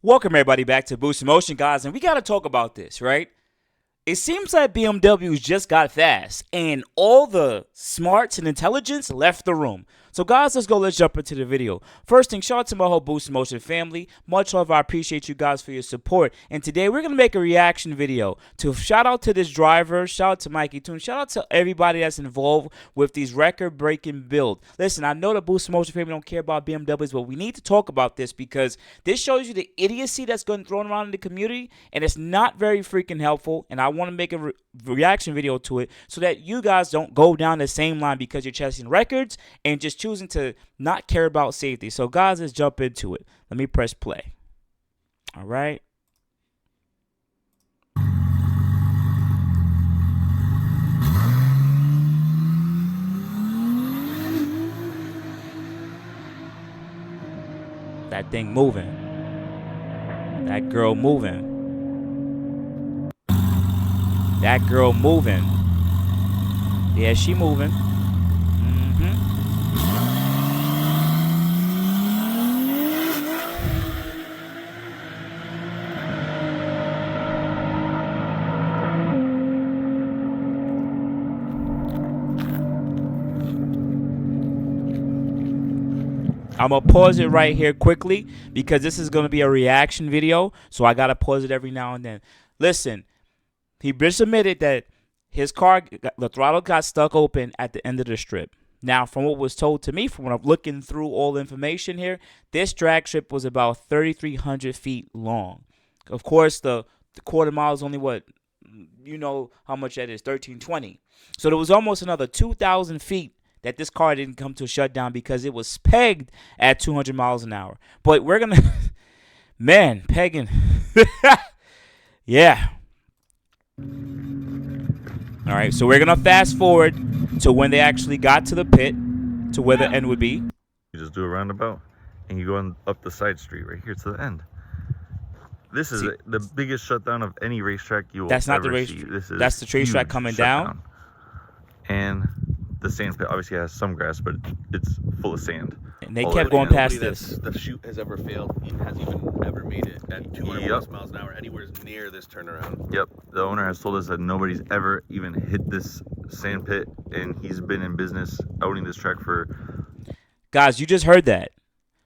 Welcome everybody back to Boost Motion, guys, and we gotta talk about this, right? It seems like BMWs just got fast, and all the smarts and intelligence left the room. So, guys, let's jump into the video. First thing, shout out to my whole Boost Motion family. Much love, I appreciate you guys for your support. And today we're gonna make a reaction video to shout out to this driver, shout out to Mikey Toon, shout out to everybody that's involved with these record-breaking builds. Listen, I know the Boost Motion family don't care about BMWs, but we need to talk about this because this shows you the idiocy that's going thrown around in the community, and it's not very freaking helpful. And I want to make a reaction video to it so that you guys don't go down the same line because you're chasing records and just choosing to not care about safety. So guys, let's jump into it. Let me press play. All right. That thing moving. That girl moving. That girl moving. Yeah, she moving. I'm going to pause it right here quickly because this is going to be a reaction video, so I got to pause it every now and then. Listen, he just admitted that his car, the throttle got stuck open at the end of the strip. Now, from what was told to me, from when I'm looking through all the information here, this drag strip was about 3,300 feet long. Of course, the quarter mile is only what, you know how much that is, 1,320. So there was almost another 2,000 feet that this car didn't come to a shutdown because it was pegged at 200 miles an hour. But we're going to, man, pegging. Yeah. All right, so we're going to fast forward to when they actually got to the pit, to where the end would be. You just do a roundabout, and you go on up the side street right here to the end. This is the biggest shutdown of any racetrack you will ever see. That's not the racetrack. That's the racetrack coming down. And the sand pit obviously has some grass, but it's full of sand. And they kept going past this. The chute has ever failed. It hasn't even ever made it at 200 plus miles an hour anywhere near this turnaround. Yep. The owner has told us that nobody's ever even hit this sand pit, and he's been in business owning this track for... Guys, you just heard that.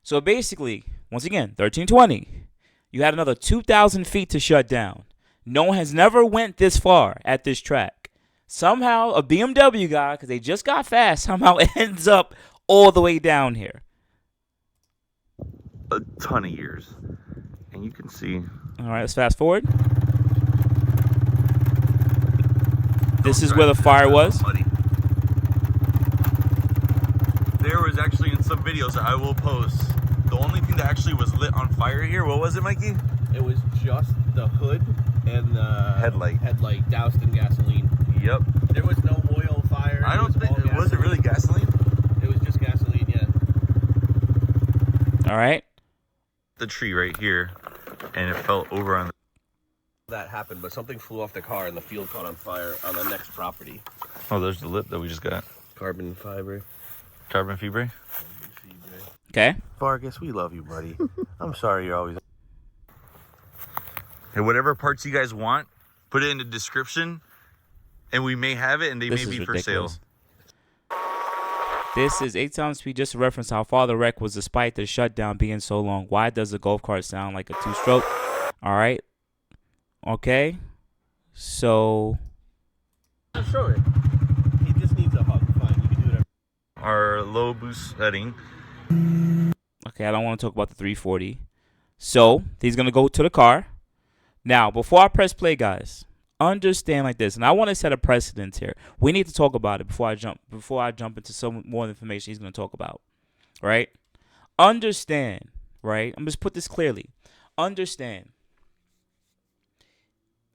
So basically, once again, 1320. You had another 2,000 feet to shut down. No one has never went this far at this track. Somehow, a BMW guy, because they just got fast, somehow ends up all the way down here. A ton of years. And you can see... All right, let's fast forward. This is where the fire was. There was actually in some videos that I will post, the only thing that actually was lit on fire here, what was it, Mikey? It was just the hood and the headlight doused in gasoline. Yep. There was no oil fire. I don't think, was it really gasoline? It was just gasoline, yeah. All right. The tree right here, and it fell over on the... That happened, but something flew off the car and the field caught on fire on the next property. Oh, there's the lip that we just got. Carbon fiber. Carbon fiber? Okay. Vargas, we love you, buddy. I'm sorry you're always... Hey, whatever parts you guys want, put it in the description, and we may have it, and they may be for sale. This is 8 times speed, just to reference how far the wreck was despite the shutdown being so long. Why does the golf cart sound like a two-stroke? All right. Okay. So... Show it. He just needs a hug. Fine, you can do whatever. Our low boost setting. Okay, I don't want to talk about the 340. So, he's going to go to the car. Now, before I press play, guys, understand like this, and I want to set a precedent here. We need to talk about it before I jump into some more information he's going to talk about. Right? Understand, right? I'm just put this clearly. Understand.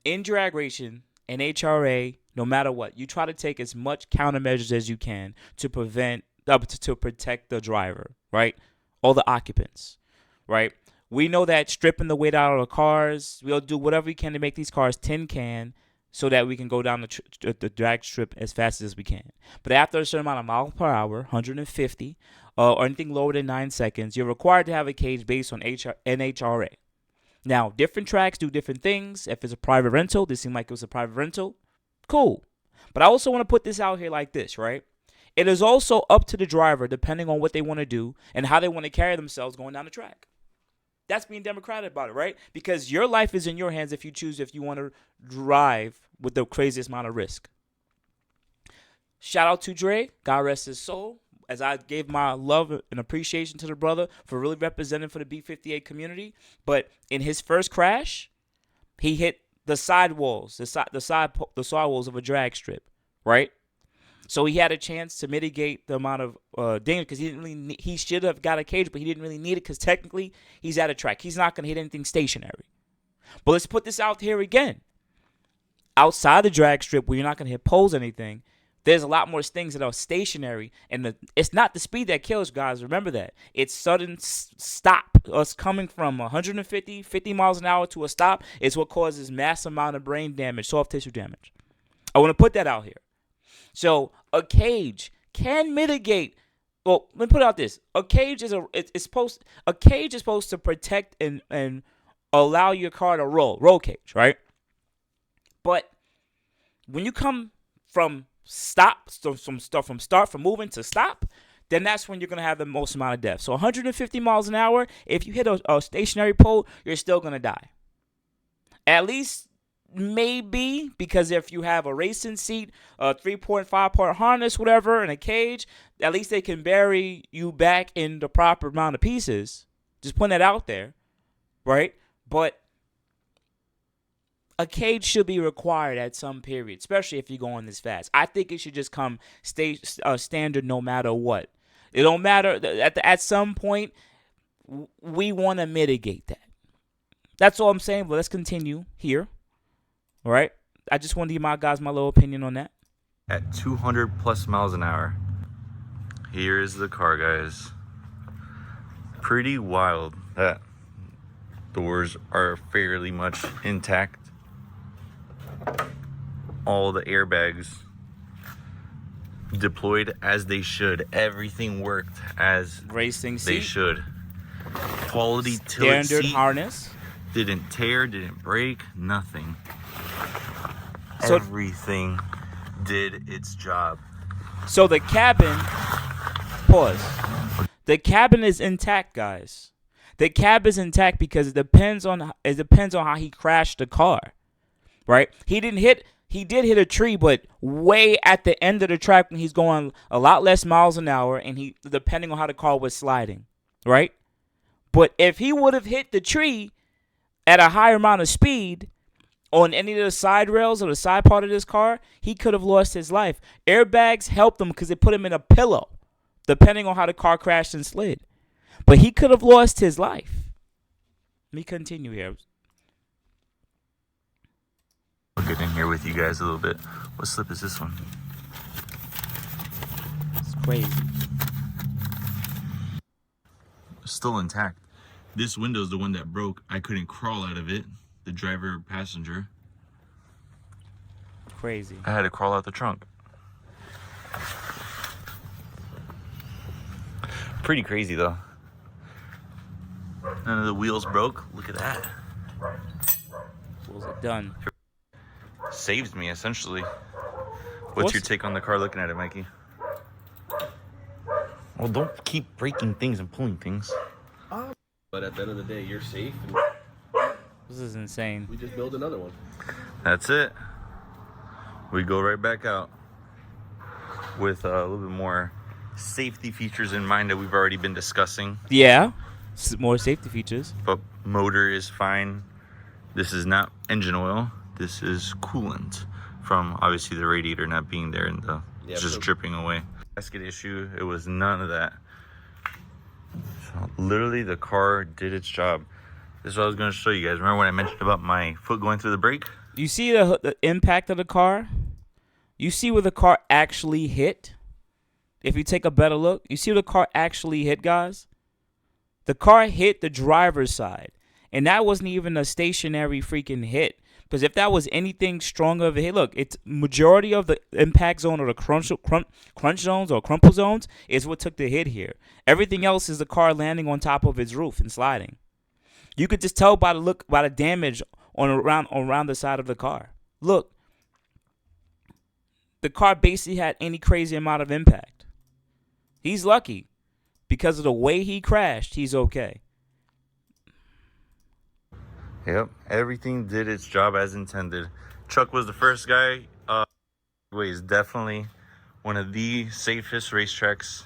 In drag racing, in HRA, no matter what, you try to take as much countermeasures as you can to prevent to protect the driver, right? All the occupants, right? We know that stripping the weight out of the cars, we'll do whatever we can to make these cars tin can so that we can go down the drag strip as fast as we can. But after a certain amount of miles per hour, 150, or anything lower than 9 seconds, you're required to have a cage based on NHRA. Now, different tracks do different things. If it's a private rental, this seemed like it was a private rental. Cool. But I also want to put this out here like this, right? It is also up to the driver, depending on what they want to do and how they want to carry themselves going down the track. That's being democratic about it, right? Because your life is in your hands if you choose if you want to drive with the craziest amount of risk. Shout out to Dre, God rest his soul, as I gave my love and appreciation to the brother for really representing for the B58 community. But in his first crash, he hit the sidewalls, the sidewalls of a drag strip, right? So he had a chance to mitigate the amount of danger because he should have got a cage, but he didn't really need it because technically he's at a track. He's not going to hit anything stationary. But let's put this out here again. Outside the drag strip where you're not going to hit poles or anything, there's a lot more things that are stationary, and it's not the speed that kills, guys. Remember that. It's sudden stop. Us coming from 50 miles an hour to a stop is what causes mass amount of brain damage, soft tissue damage. I want to put that out here. So a cage can mitigate. Well, let me put it out this: a cage is supposed to protect and allow your car to roll cage, right? But when you come from from moving to stop, then that's when you're gonna have the most amount of deaths. So 150 miles an hour, if you hit a stationary pole, you're still gonna die. At least. Maybe because if you have a racing seat, a 3.5 part harness, whatever, and a cage, at least they can bury you back in the proper amount of pieces. Just putting that out there, right? But a cage should be required at some period, especially if you're going this fast. I think it should just come standard no matter what. It don't matter. At some point, we want to mitigate that. That's all I'm saying. But let's continue here. All right, I just want to give my little opinion on that. At 200 plus miles an hour. Here is the car, guys. Pretty wild that doors are fairly much intact. All the airbags deployed as they should. Everything worked as racing seat. They should. Quality tilt standard seat. Harness. Didn't tear, didn't break, nothing. So, everything did its job. So the cabin, pause. The cabin is intact, guys. The cab is intact because it depends on how he crashed the car, right? He did hit a tree, but way at the end of the track when he's going a lot less miles an hour, and depending on how the car was sliding, right? But if he would have hit the tree at a higher amount of speed on any of the side rails or the side part of this car, he could have lost his life. Airbags helped him because they put him in a pillow, depending on how the car crashed and slid. But he could have lost his life. Let me continue here. I'll get in here with you guys a little bit. What slip is this one? It's crazy. Still intact. This window is the one that broke. I couldn't crawl out of it. The driver passenger. Crazy. I had to crawl out the trunk. Pretty crazy though. None of the wheels broke. Look at that. Wheels are done. Saved me essentially. What's your take on the car looking at it, Mikey? Well, don't keep breaking things and pulling things. But at the end of the day, you're safe. And This is insane. we just build another one. That's it. We go right back out with a little bit more safety features in mind that we've already been discussing. Yeah, more safety features. But motor is fine. This is not engine oil. This is coolant from obviously the radiator not being there and just dripping away. Gasket issue, it was none of that. So literally the car did its job. This is what I was going to show you guys. Remember when I mentioned about my foot going through the brake? You see the impact of the car? You see where the car actually hit? If you take a better look, you see where the car actually hit, guys? The car hit the driver's side. And that wasn't even a stationary freaking hit. Because if that was anything stronger of a hit, look, it's majority of the impact zone or the crunch zones or crumple zones is what took the hit here. Everything else is the car landing on top of its roof and sliding. You could just tell by the damage around the side of the car. Look, the car basically had any crazy amount of impact. He's lucky because of the way he crashed. He's okay. Yep, everything did its job as intended. Chuck was the first guy. Is definitely one of the safest racetracks.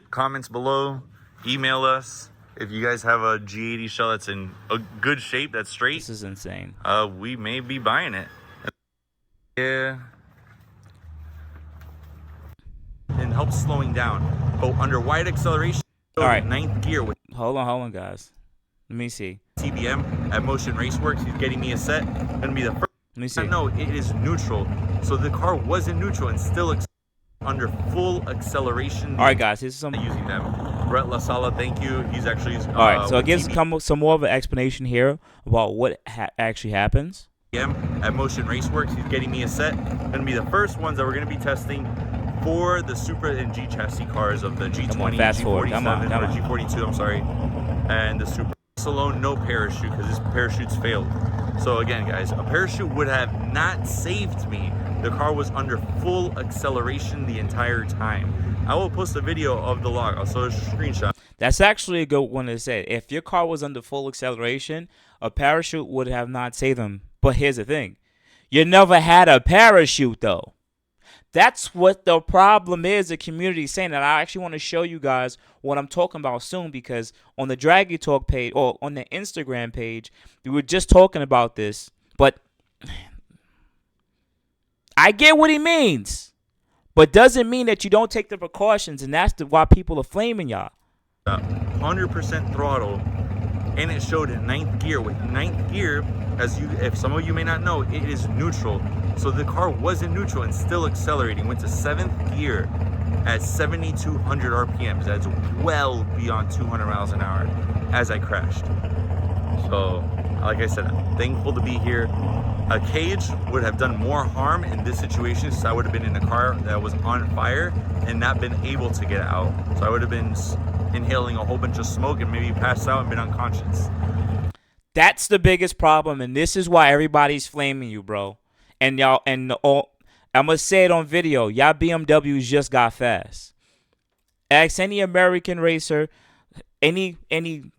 Comments below. Email us if you guys have a G80 shell that's in a good shape, that's straight. This is insane. We may be buying it. Yeah. And helps slowing down. Go under wide acceleration. All right. 9th gear with. Hold on, guys. Let me see. TBM at Motion Raceworks. He's getting me a set. Gonna be the first. Let me see. No, it is neutral. So the car was in neutral and still under full acceleration. All right, guys. Here's some. Using them. Brett LaSala, thank you. He's actually. All right, so it gives some more of an explanation here about what actually happens. At Motion Raceworks, he's getting me a set. Gonna be the first ones that we're gonna be testing for the Supra and G chassis cars of the G20, G47, or G42. I'm sorry, and the Supra. Alone, no parachute because his parachutes failed. So again, guys, a parachute would have not saved me. The car was under full acceleration the entire time. I will post a video of the log. I'll show a screenshot. That's actually a good one to say. If your car was under full acceleration, a parachute would have not saved them. But here's the thing. You never had a parachute, though. That's what the problem is, the community is saying. And I actually want to show you guys what I'm talking about soon, because on the Draggy Talk page, or on the Instagram page, we were just talking about this. But I get what he means, but doesn't mean that you don't take the precautions, and that's why people are flaming y'all. 100% throttle, and it showed 9th gear. With 9th gear, if some of you may not know, it is neutral. So the car was in neutral and still accelerating. Went to 7th gear at 7,200 RPMs. That's well beyond 200 miles an hour as I crashed. So, like I said, I'm thankful to be here. A cage would have done more harm in this situation, so I would have been in a car that was on fire and not been able to get out. So I would have been inhaling a whole bunch of smoke and maybe passed out and been unconscious. That's the biggest problem, and this is why everybody's flaming you, bro. And y'all, I'm gonna say it on video. Y'all BMWs just got fast. Ask any American racer, any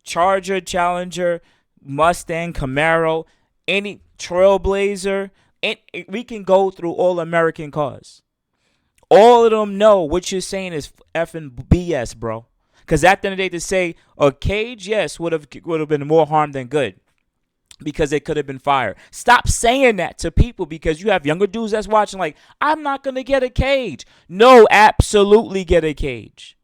Charger, Challenger, Mustang, Camaro, any Trailblazer, and we can go through all American cars. All of them know what you're saying is effing BS, bro. Because at the end of the day, to say a cage, yes, would have been more harm than good, because it could have been fire. Stop saying that to people, because you have younger dudes that's watching like, I'm not going to get a cage. No, absolutely get a cage.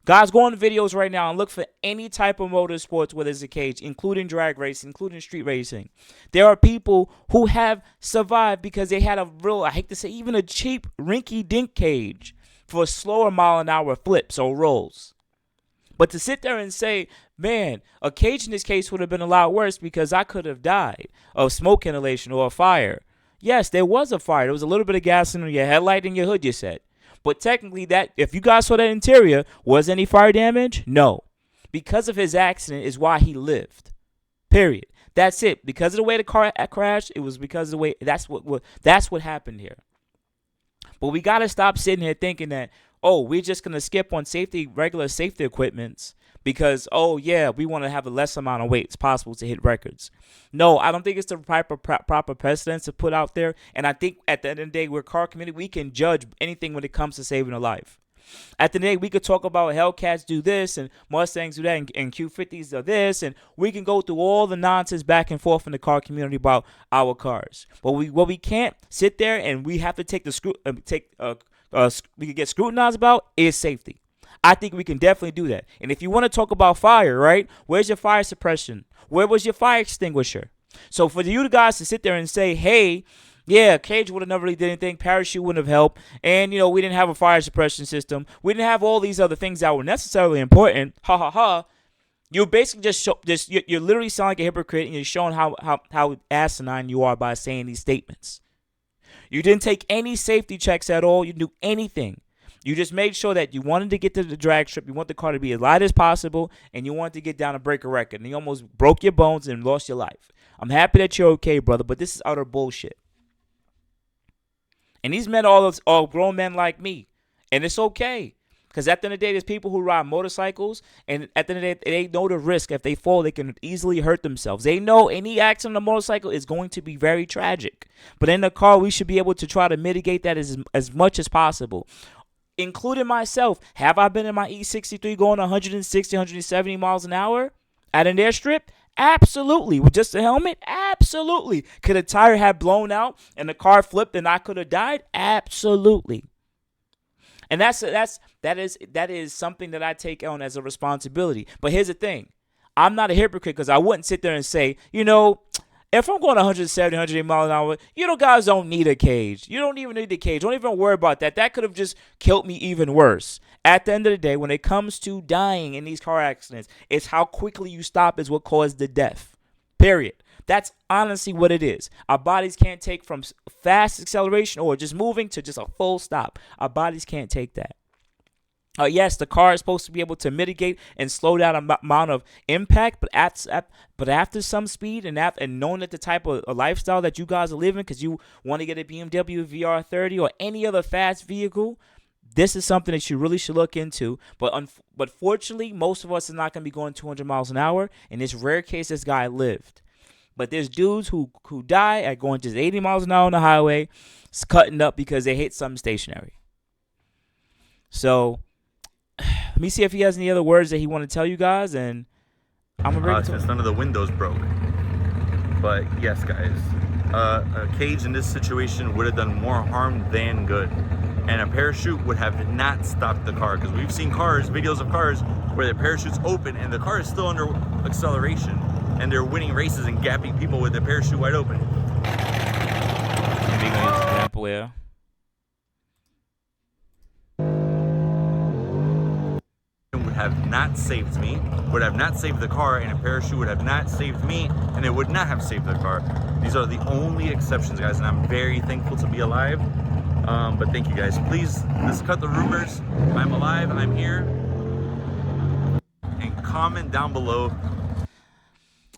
Guys, go on the videos right now and look for any type of motorsports where there's a cage, including drag racing, including street racing. There are people who have survived because they had a real, I hate to say, even a cheap rinky-dink cage for slower mile-an-hour flips or rolls. But to sit there and say, man, a cage in this case would have been a lot worse because I could have died of smoke inhalation or a fire. Yes, there was a fire. There was a little bit of gas in your headlight and your hood, you said. But technically, that, if you guys saw that interior, was any fire damage? No. Because of his accident is why he lived. Period. That's it. Because of the way the car crashed, it was because of the way, that's what happened here. But we got to stop sitting here thinking that, oh, we're just going to skip on regular safety equipments because, oh, yeah, we want to have the less amount of weight as possible to hit records. No, I don't think it's the proper precedence to put out there. And I think at the end of the day, we're a car community. We can judge anything when it comes to saving a life. At the end of the day, we could talk about Hellcats do this and Mustangs do that and Q50s do this. And we can go through all the nonsense back and forth in the car community about our cars. But what we can't sit there and we have to take we could get scrutinized about is safety. I think we can definitely do that. And if you want to talk about fire, right, where's your fire suppression? Where was your fire extinguisher? So for you guys to sit there and say, hey, yeah, cage would have never really did anything, parachute wouldn't have helped, and, you know, we didn't have a fire suppression system, we didn't have all these other things that were necessarily important, ha ha ha, you basically you're literally sounding like a hypocrite, and you're showing how asinine you are by saying these statements. You didn't take any safety checks at all. You didn't do anything. You just made sure that you wanted to get to the drag strip. You want the car to be as light as possible, and you wanted to get down and break a record. And you almost broke your bones and lost your life. I'm happy that you're okay, brother, but this is utter bullshit. And these men are all grown men like me. And it's okay. Because at the end of the day, there's people who ride motorcycles, and at the end of the day, they know the risk. If they fall, they can easily hurt themselves. They know any accident on a motorcycle is going to be very tragic. But in the car, we should be able to try to mitigate that as much as possible. Including myself. Have I been in my E63 going 160, 170 miles an hour at an airstrip? Absolutely. With just a helmet? Absolutely. Could a tire have blown out and the car flipped and I could have died? Absolutely. And that is something that I take on as a responsibility. But here's the thing. I'm not a hypocrite because I wouldn't sit there and say, if I'm going 170, 180 miles an hour, guys don't need a cage. You don't even need the cage. Don't even worry about that. That could have just killed me even worse. At the end of the day, when it comes to dying in these car accidents, it's how quickly you stop is what caused the death. Period. That's honestly what it is. Our bodies can't take from fast acceleration or just moving to just a full stop. Our bodies can't take that. Yes, the car is supposed to be able to mitigate and slow down the amount of impact, but after some speed and knowing that the type of lifestyle that you guys are living, because you want to get a BMW VR30 or any other fast vehicle, this is something that you really should look into. But fortunately, most of us are not going to be going 200 miles an hour. In this rare case, this guy lived. But there's dudes who die at going just 80 miles an hour on the highway, cutting up because they hit something stationary. So let me see if he has any other words that he want to tell you guys, and I'm gonna bring it to since none of the windows broke. But yes, guys, a cage in this situation would have done more harm than good, and a parachute would have not stopped the car, because we've seen videos of cars where the parachute's open and the car is still under acceleration, and they're winning races and gapping people with the parachute wide open. Maybe an example here. Would have not saved me, would have not saved the car, and a parachute would have not saved me, and it would not have saved the car. These are the only exceptions, guys, and I'm very thankful to be alive. But thank you, guys. Please, let's cut the rumors. I'm alive, I'm here. And comment down below.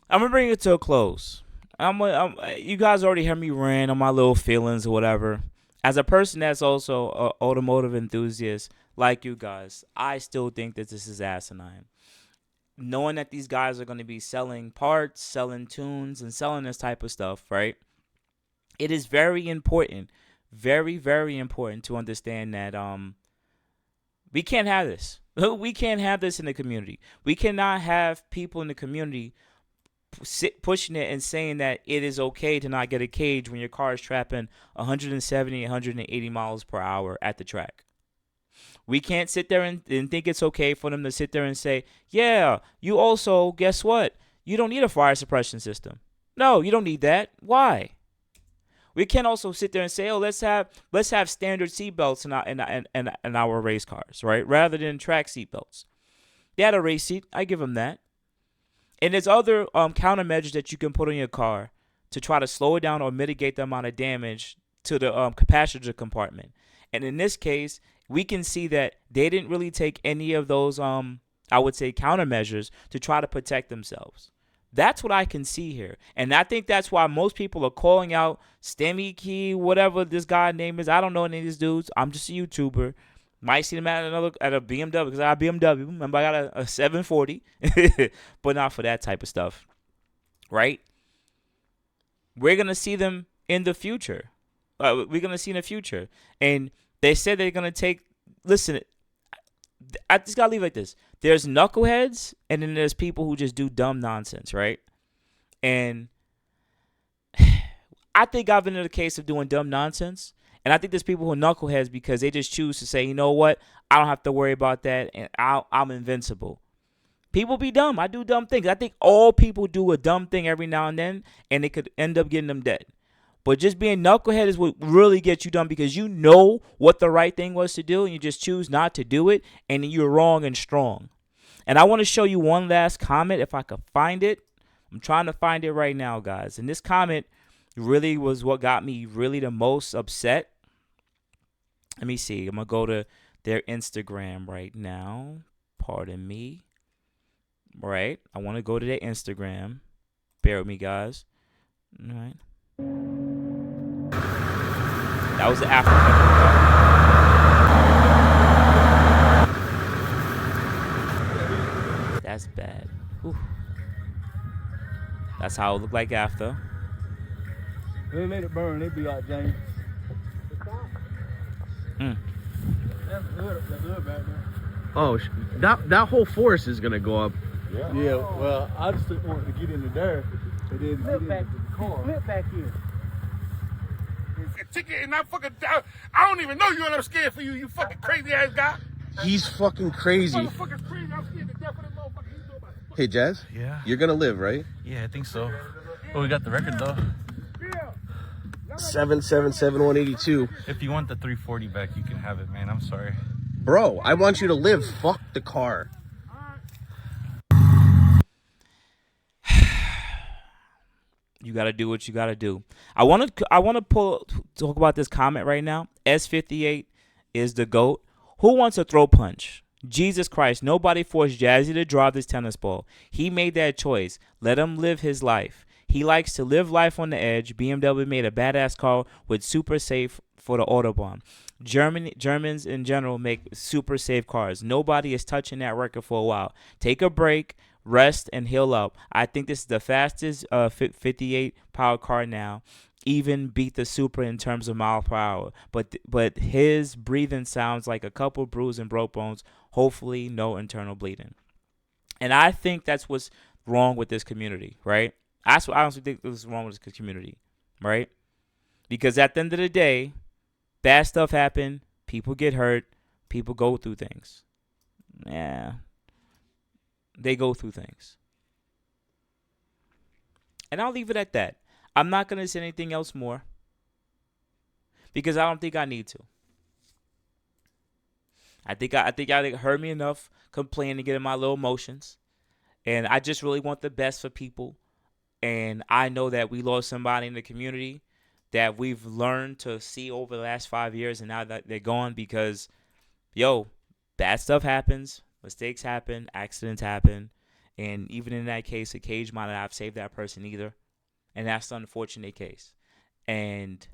I'm gonna bring it to a close. You guys already heard me rant on my little feelings or whatever. As a person that's also an automotive enthusiast like you guys, I still think that this is asinine. Knowing that these guys are going to be selling parts, selling tunes, and selling this type of stuff, right? It is very important, very, very important to understand that we can't have this. We can't have this in the community. We cannot have people in the community pushing it and saying that it is okay to not get a cage when your car is trapping 170, 180 miles per hour at the track. We can't sit there and think it's okay for them to sit there and say, yeah, you also, guess what? You don't need a fire suppression system. No, you don't need that. Why? We can't also sit there and say, oh, let's have standard seatbelts in our race cars, right? Rather than track seatbelts. They had a race seat. I give them that. And there's other countermeasures that you can put on your car to try to slow it down or mitigate the amount of damage to the passenger compartment. And in this case, we can see that they didn't really take any of those, I would say, countermeasures to try to protect themselves. That's what I can see here. And I think that's why most people are calling out Stemmy Key, whatever this guy's name is. I don't know any of these dudes. I'm just a YouTuber. Might see them at a BMW because I have BMW. Remember, I got a 740, but not for that type of stuff, right? We're going to see them in the future. We're going to see in the future. And they said they're going to take, listen, I just got to leave it like this. There's knuckleheads, and then there's people who just do dumb nonsense, right? And I think I've been in the case of doing dumb nonsense. And I think there's people who are knuckleheads because they just choose to say, you know what? I don't have to worry about that, and I'm invincible. People be dumb. I do dumb things. I think all people do a dumb thing every now and then, and it could end up getting them dead. But just being knucklehead is what really gets you done because you know what the right thing was to do, and you just choose not to do it, and you're wrong and strong. And I want to show you one last comment if I could find it. I'm trying to find it right now, guys. And this comment really was what got me really the most upset. Let me see. I'm going to go to their Instagram right now. Pardon me. Right. I want to go to their Instagram. Bear with me, guys. All right. That was the after. That's bad. Whew. That's how it looked like after. They let it burn, it'd be like James. That's good back there. Oh, that whole forest is gonna go up. Yeah, well, I just didn't want to get into there. It didn't flip back the car. Flip back here. Ticket and I'm fucking down. I don't even know you and I'm scared for you, you fucking crazy ass guy. He's fucking crazy. Motherfucker's crazy. I'm scared to death of this motherfucker. He's nobody. Hey, Jazz. Yeah. You're gonna live, right? Yeah, I think so. Oh, we got the record though. 777-182. If you want the 340 back, you can have it, man. I'm sorry. Bro, I want you to live. Fuck the car. You gotta do what you gotta do. I wanna talk about this comment right now. S58 is the GOAT. Who wants a throw punch? Jesus Christ, nobody forced Jazzy to drive this tennis ball. He made that choice. Let him live his life. He likes to live life on the edge. BMW made a badass car with super safe for the Autobahn. Germans in general make super safe cars. Nobody is touching that record for a while. Take a break, rest, and heal up. I think this is the fastest 58 power car now. Even beat the Supra in terms of mile per hour. But his breathing sounds like a couple bruised and broke bones. Hopefully no internal bleeding. And I think that's what's wrong with this community, right? That's what I honestly think is wrong with this community, right? Because at the end of the day, bad stuff happen. People get hurt. People go through things. Yeah. They go through things. And I'll leave it at that. I'm not going to say anything else more. Because I don't think I need to. I think y'all heard me enough complaining, getting my little emotions. And I just really want the best for people. And I know that we lost somebody in the community that we've learned to see over the last 5 years, and now that they're gone because, bad stuff happens, mistakes happen, accidents happen, and even in that case, a cage might not have saved that person either, and that's the unfortunate case. And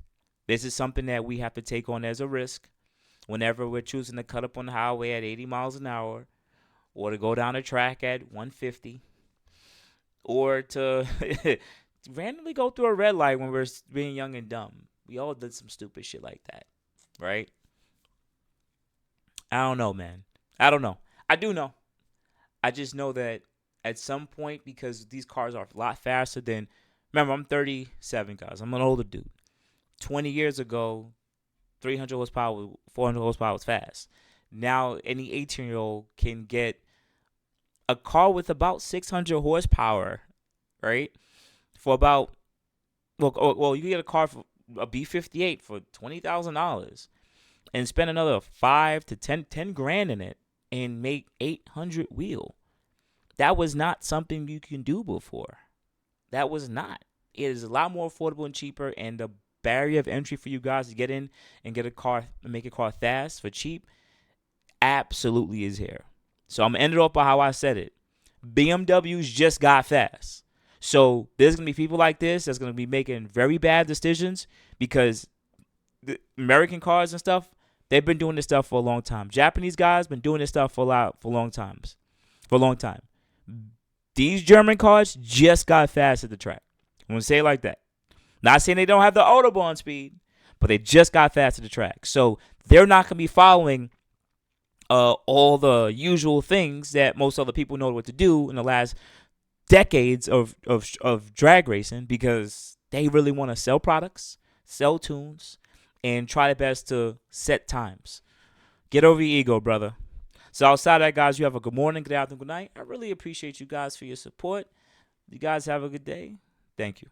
this is something that we have to take on as a risk whenever we're choosing to cut up on the highway at 80 miles an hour or to go down a track at 150. Or to randomly go through a red light when we're being young and dumb. We all did some stupid shit like that, right? I don't know, man. I don't know. I do know. I just know that at some point, because these cars are a lot faster than... Remember, I'm 37, guys. I'm an older dude. 20 years ago, 300 horsepower, 400 horsepower was fast. Now, any 18-year-old can get a car with about 600 horsepower, right? For about, well, you can get a car for a B58 for $20,000 and spend another 5 to 10 grand in it and make 800 wheel. That was not something you can do before. That was not. It is a lot more affordable and cheaper, and the barrier of entry for you guys to get in and get a car and make a car fast for cheap absolutely is here. So I'm going to end it off by how I said it. BMWs just got fast. So there's going to be people like this that's going to be making very bad decisions because the American cars and stuff, they've been doing this stuff for a long time. Japanese guys been doing this stuff for a long time. These German cars just got fast at the track. I'm going to say it like that. Not saying they don't have the Autobahn speed, but they just got fast at the track. So they're not going to be following all the usual things that most other people know what to do in the last decades of drag racing, because they really want to sell products, sell tunes, and try their best to set times. Get over your ego, brother. So outside of that, guys, you have a good morning, good afternoon, good night. I really appreciate you guys for your support. You guys have a good day. Thank you.